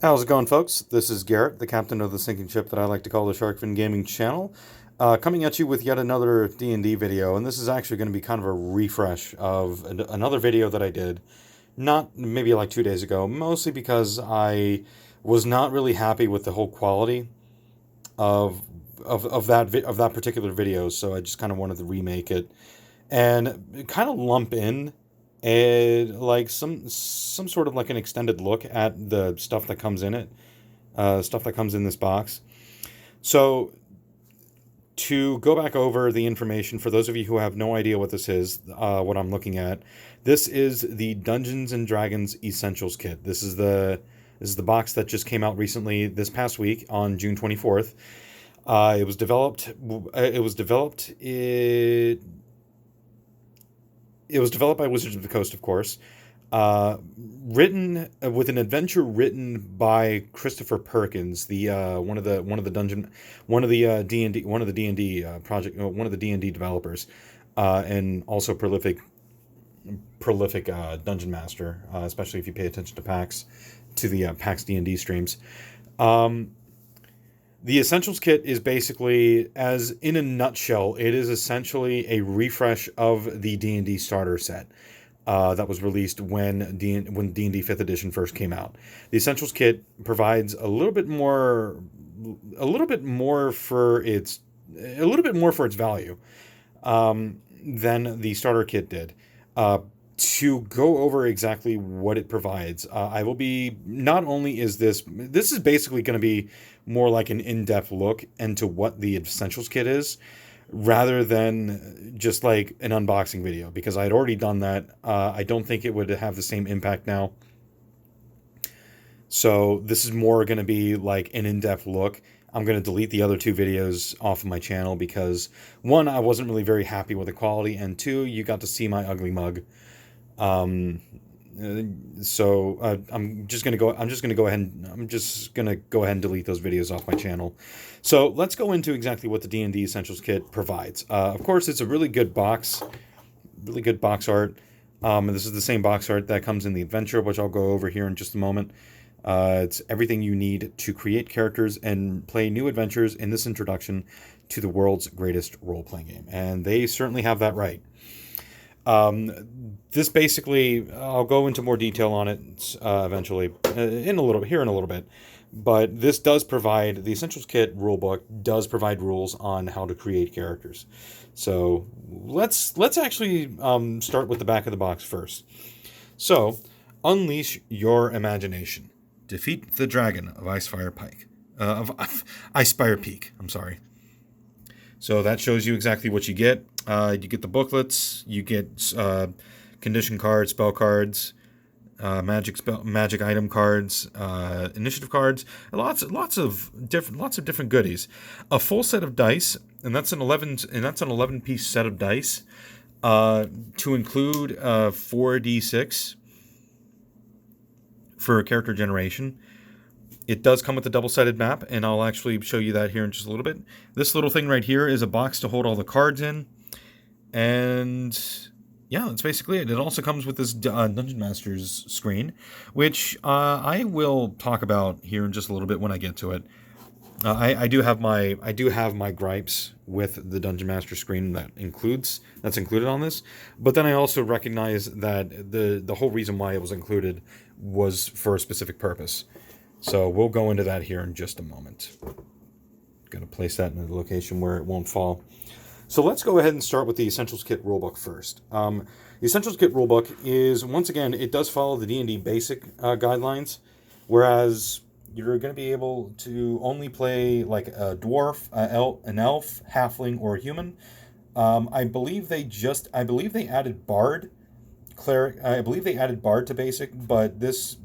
How's it going, folks? This is Garrett, the captain of the sinking ship that I like to call the Sharkfin Gaming channel, coming at you with yet another D&D video, and this is actually going to be kind of a refresh of another video that I did, not maybe like 2 days ago, mostly because I was not really happy with the whole quality of of that particular video, so I just kind of wanted to remake it and kind of lump in like some sort of like an extended look at the stuff that comes in it, stuff that comes in this box. So to go back over the information for those of you who have no idea what this is, what I'm looking at, this is the Dungeons and Dragons Essentials Kit. This is the box that just came out recently this past week on June 24th. It was developed. It was developed. It was developed by Wizards of the Coast, of course. Written with an adventure written by Christopher Perkins, the one of the dungeon, one of the D&D, one of the D&D project, one of the D&D developers, and also prolific dungeon master, especially if you pay attention to PAX, to the PAX D&D streams. The Essentials Kit is basically, as in a nutshell, it is essentially a refresh of the D&D starter set that was released when D&D 5th edition first came out. The Essentials Kit provides a little bit more for its value than the starter kit did. To go over exactly what it provides, I will be, not only is this is basically going to be more like an in-depth look into what the Essentials Kit is, rather than just like an unboxing video, because I had already done that. I don't think it would have the same impact now. So this is more going to be like an in-depth look. I'm going to delete the other two videos off of my channel because, one, I wasn't really very happy with the quality, and two, you got to see my ugly mug. I'm just gonna go ahead and delete those videos off my channel. So let's go into exactly what the D&D Essentials Kit provides. Of course, it's a really good box art. And this is the same box art that comes in the adventure, which I'll go over here in just a moment. It's everything you need to create characters and play new adventures in this introduction to the world's greatest role-playing game, and they certainly have that right. This basically, I'll go into more detail on it eventually, in a little bit. But this does provide, the Essentials Kit rulebook does provide rules on how to create characters. So let's actually start with the back of the box first. So, unleash your imagination. Defeat the dragon of Icefire Peak. I'm sorry. So that shows you exactly what you get. You get the booklets. You get condition cards, spell cards, magic item cards, initiative cards, and lots of different goodies. A full set of dice, and that's an 11 piece set of dice, to include 4d6 for character generation. It does come with a double-sided map, and I'll actually show you that here in just a little bit. This little thing right here is a box to hold all the cards in, and yeah, that's basically it. It also comes with this Dungeon Master's screen, which I will talk about here in just a little bit when I get to it. I do have my gripes with the Dungeon Master screen that's included on this, but then I also recognize that the whole reason why it was included was for a specific purpose. So we'll go into that here in just a moment. Got to place that in a location where it won't fall. So let's go ahead and start with the Essentials Kit rulebook first. The Essentials Kit rulebook is, once again, it does follow the D&D basic guidelines, whereas you're going to be able to only play like a dwarf, an elf, halfling, or a human. I believe they added bard, cleric. I believe they added bard to basic, but this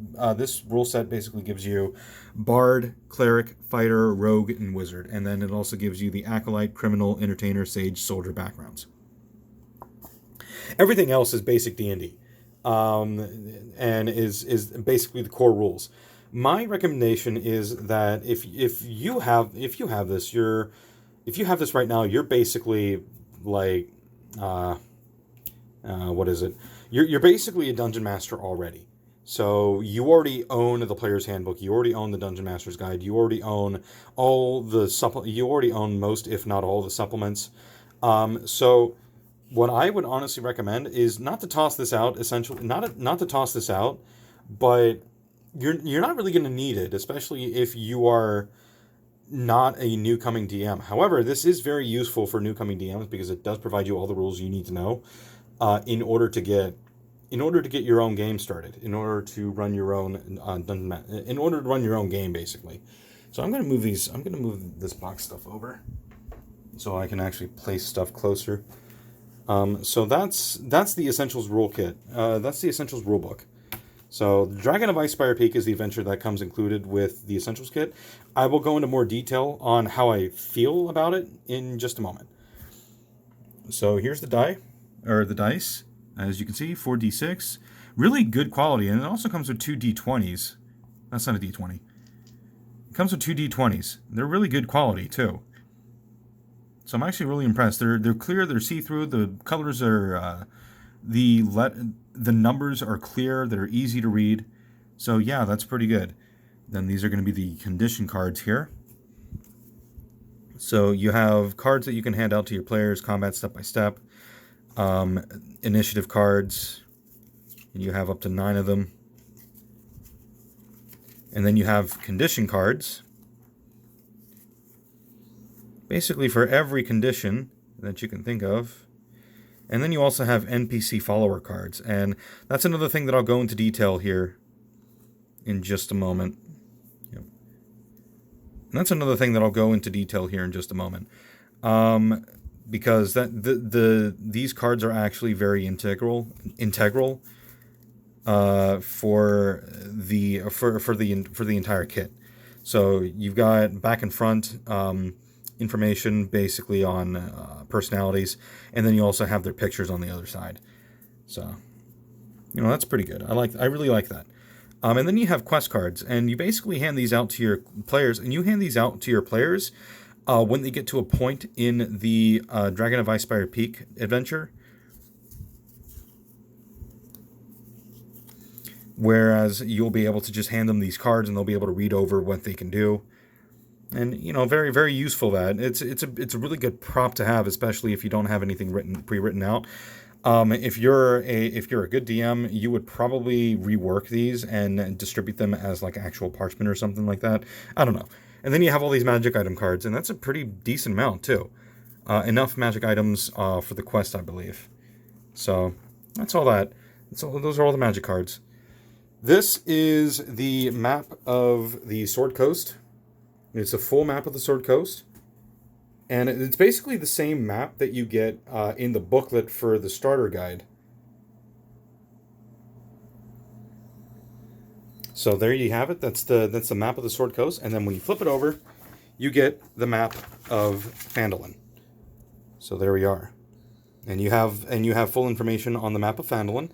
rule set basically gives you bard, cleric, fighter, rogue, and wizard, and then it also gives you the acolyte, criminal, entertainer, sage, soldier backgrounds. Everything else is basic D&D, and is basically the core rules. My recommendation is that if you have this right now, you're basically like what is it? You're basically a dungeon master already. So you already own the player's handbook. You already own the Dungeon Master's Guide. You already own all the You already own most, if not all, the supplements. So what I would honestly recommend is not to toss this out. Essentially, not to toss this out, but you're not really going to need it, especially if you are not a new coming DM. However, this is very useful for new coming DMs because it does provide you all the rules you need to know in order to get your own game started, in order to run your own in order to run your own game, basically. So I'm going to move this box stuff over so I can actually place stuff closer. So that's the Essentials rule kit. That's the Essentials rulebook. So Dragon of Icespire Peak is the adventure that comes included with the Essentials kit. I will go into more detail on how I feel about it in just a moment. So here's the dice. As you can see, 4d6. Really good quality, and it also comes with 2 d20s. That's not a d20. It comes with 2 d20s. They're really good quality, too. So I'm actually really impressed. They're clear, they're see-through, the colors are... the numbers are clear, they're easy to read. So yeah, that's pretty good. Then these are going to be the condition cards here. So you have cards that you can hand out to your players, combat step-by-step. Initiative cards, and you have up to 9 of them. And then you have condition cards, basically for every condition that you can think of. And then you also have NPC follower cards, and that's another thing that I'll go into detail here in just a moment. Yep. And that's another thing that I'll go into detail here in just a moment. Because these cards are actually very integral for the entire kit. So you've got back and front information basically on personalities, and then you also have their pictures on the other side. So that's pretty good. I really like that. And then you have quest cards, and you basically hand these out to your players, when they get to a point in the Dragon of Icespire Peak adventure. Whereas you'll be able to just hand them these cards and they'll be able to read over what they can do. And, very, very useful that. It's a really good prop to have, especially if you don't have anything pre-written out. If you're a good DM, you would probably rework these and distribute them as like actual parchment or something like that. I don't know. And then you have all these magic item cards, and that's a pretty decent amount, too. Enough magic items for the quest, I believe. So, that's all that. Those are all the magic cards. This is the map of the Sword Coast. It's a full map of the Sword Coast. And it's basically the same map that you get in the booklet for the starter guide. So there you have it. That's the map of the Sword Coast. And then when you flip it over, you get the map of Phandalin. So there we are. And you have full information on the map of Phandalin.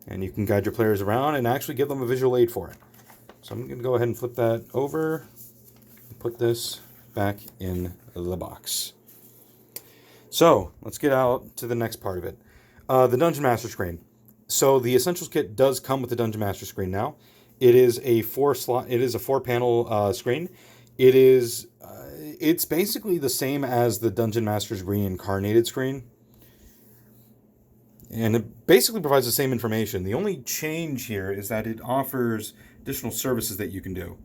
And you can guide your players around and actually give them a visual aid for it. So I'm going to go ahead and flip that over and put this back in the box. So let's get out to the next part of it. The Dungeon Master screen. So the Essentials kit does come with the Dungeon Master screen now. It is a 4-panel screen. It's basically the same as the Dungeon Master's Reincarnated screen. And it basically provides the same information. The only change here is that it offers additional services that you can do.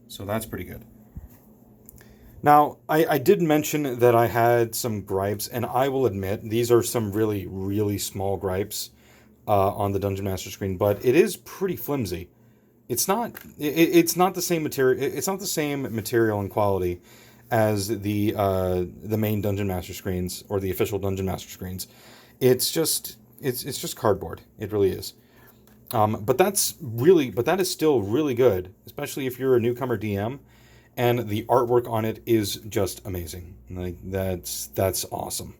So that's pretty good. Now, I did mention that I had some gripes, and I will admit these are some really, really small gripes on the Dungeon Master screen, but it is pretty flimsy. It's not the same material. It's not the same material and quality as the main Dungeon Master screens or the official Dungeon Master screens. It's just cardboard. It really is. But that is still really good, especially if you're a newcomer DM, and the artwork on it is just amazing. Like that's awesome.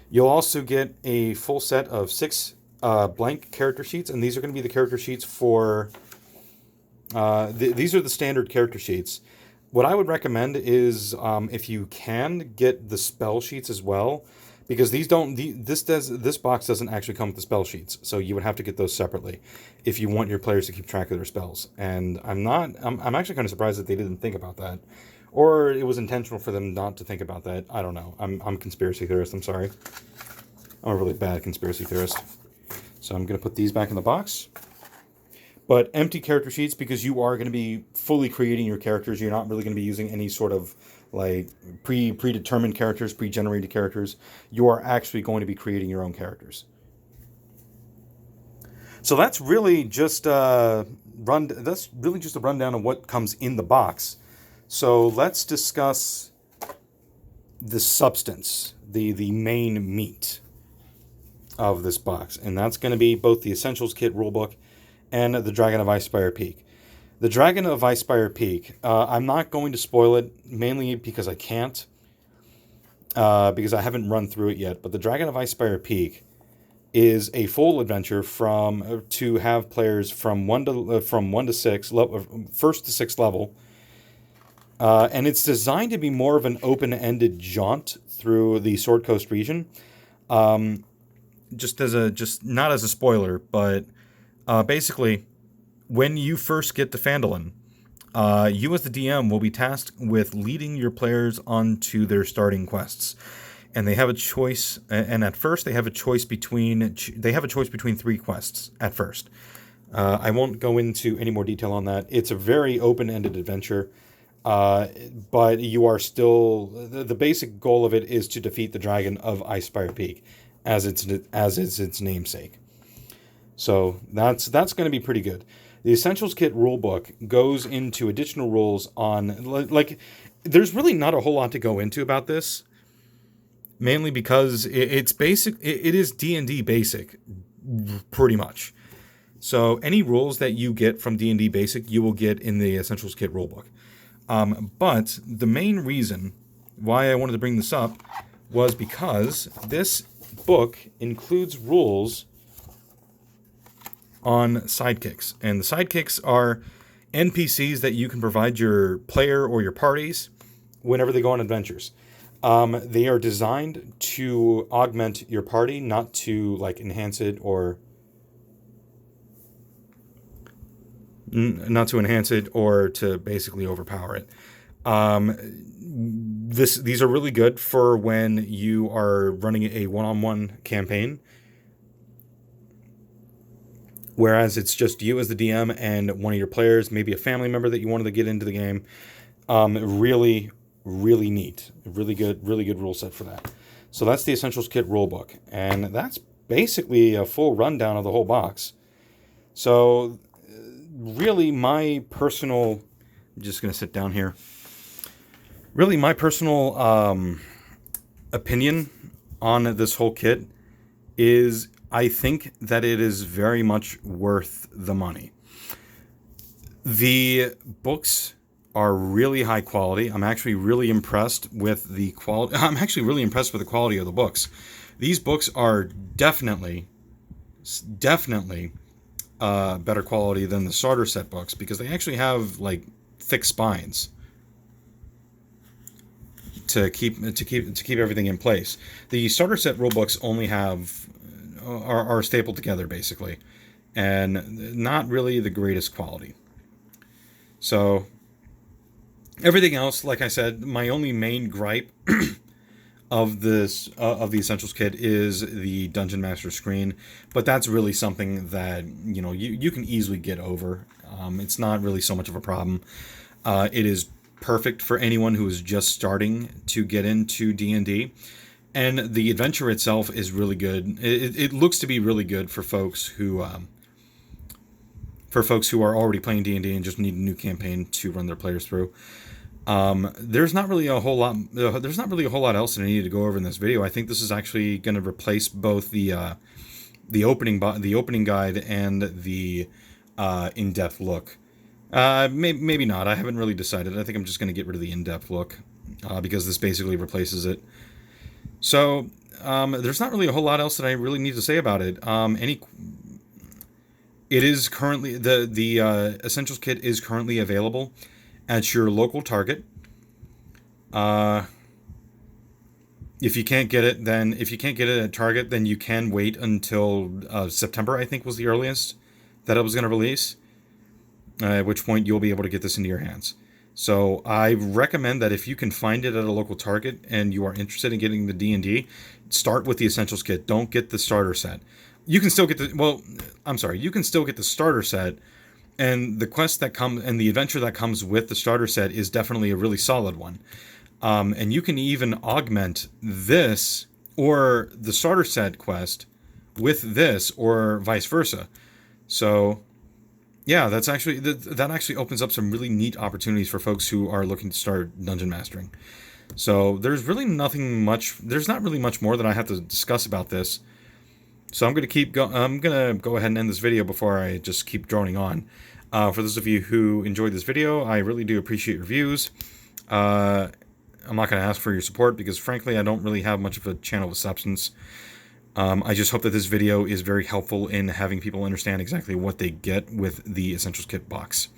You'll also get a full set of 6 blank character sheets, and these are going to be the character sheets for. These are the standard character sheets. What I would recommend is if you can get the spell sheets as well, because this box doesn't actually come with the spell sheets, so you would have to get those separately if you want your players to keep track of their spells. And I'm actually kind of surprised that they didn't think about that, or it was intentional for them not to think about that. I don't know. I'm a conspiracy theorist. I'm sorry. I'm a really bad conspiracy theorist. So I'm going to put these back in the box. But empty character sheets, because you are going to be fully creating your characters. You're not really going to be using any sort of like predetermined characters, pre-generated characters. You are actually going to be creating your own characters. So that's really just a rundown of what comes in the box. So let's discuss the substance, the main meat of this box, and that's going to be both the Essentials Kit Rulebook and the Dragon of Icespire Peak. The Dragon of Icespire Peak, I'm not going to spoil it, mainly because I can't, because I haven't run through it yet, but the Dragon of Icespire Peak is a full adventure to have players from 1 to 6, first to 6th level, and it's designed to be more of an open-ended jaunt through the Sword Coast region. Just not as a spoiler, but basically, when you first get to Phandalin, you as the DM will be tasked with leading your players onto their starting quests, and they have a choice. And at first, they have a choice between 3 quests. At first, I won't go into any more detail on that. It's a very open-ended adventure, but you are still the basic goal of it is to defeat the Dragon of Icespire Peak, as is its namesake. So that's going to be pretty good. The Essentials Kit Rulebook goes into additional rules on, like, there's really not a whole lot to go into about this, mainly because it's basic. It is D&D basic, pretty much. So any rules that you get from D&D basic, you will get in the Essentials Kit Rulebook. But the main reason why I wanted to bring this up was because this book includes rules on sidekicks, and the sidekicks are NPCs that you can provide your player or your parties whenever they go on adventures. They are designed to augment your party, not to like enhance it or to basically overpower it. These are really good for when you are running a one-on-one campaign, whereas it's just you as the DM and one of your players, maybe a family member that you wanted to get into the game. Really, really neat. Really good rule set for that. So that's the Essentials Kit Rulebook, and that's basically a full rundown of the whole box. So really my personal... I'm just going to sit down here. Really my personal opinion on this whole kit is I think that it is very much worth the money. The books are really high quality. I'm actually really impressed with the quality. I'm actually really impressed with the quality of the books. These books are definitely better quality than the starter set books, because they actually have like thick spines to keep everything in place. The starter set rulebooks only are stapled together basically, and not really the greatest quality. So everything else, like I said, my only main gripe of the Essentials Kit is the Dungeon Master screen, but that's really something that you can easily get over. It's not really so much of a problem. It is perfect for anyone who is just starting to get into D&D, and the adventure itself is really good. It looks to be really good for folks who are already playing D&D and just need a new campaign to run their players through. There's not really a whole lot else that I need to go over in this video. I think this is actually going to replace both the opening guide and the in-depth look. Maybe not. I haven't really decided. I think I'm just going to get rid of the in-depth look because this basically replaces it. So there's not really a whole lot else that I really need to say about it. It is currently the Essentials Kit is currently available at your local Target. If you can't get it, then if you can't get it at Target, then you can wait until September, I think was the earliest that it was going to release, at which point you'll be able to get this into your hands. So I recommend that if you can find it at a local Target and you are interested in getting the D&D, start with the Essentials Kit. Don't get the starter set. You can still get you can still get the starter set, and the quest that comes and the adventure that comes with the starter set is definitely a really solid one. And you can even augment this or the starter set quest with this, or vice versa. So yeah, that actually opens up some really neat opportunities for folks who are looking to start dungeon mastering. So there's not really much more that I have to discuss about this. So I'm gonna go ahead and end this video before I just keep droning on. For those of you who enjoyed this video, I really do appreciate your views. I'm not going to ask for your support because, frankly, I don't really have much of a channel with substance. I just hope that this video is very helpful in having people understand exactly what they get with the Essentials Kit box.